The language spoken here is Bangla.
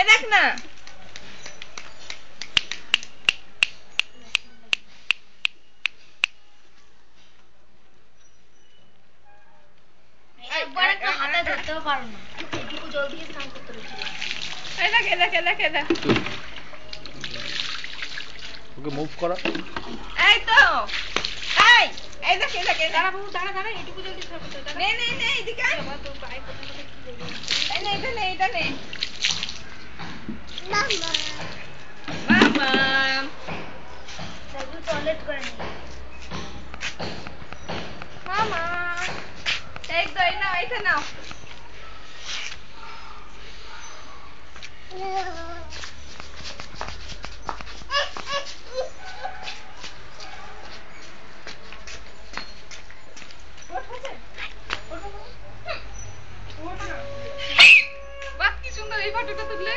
দেখ না একবার একটা হাতে ধরতেও পারো না, এটুকু জল দিয়ে স্নান করতে হচ্ছিল। এই দেখ ওকে মুভ করো। এই তো এই দেখ দাঁড়া বাবু, দাঁড়া, এটুকু জল দিয়ে স্নান করতে হবে। নে এদিকে আয়। বাবা, তোর পায়ে পর্যন্ত কি লেগে গেছে। এটা নে মামা দাদু টয়লেট করে নি। মামা এই তো এই নাও এটা নাও বাহ কি সুন্দর এই ফটোটা তুললে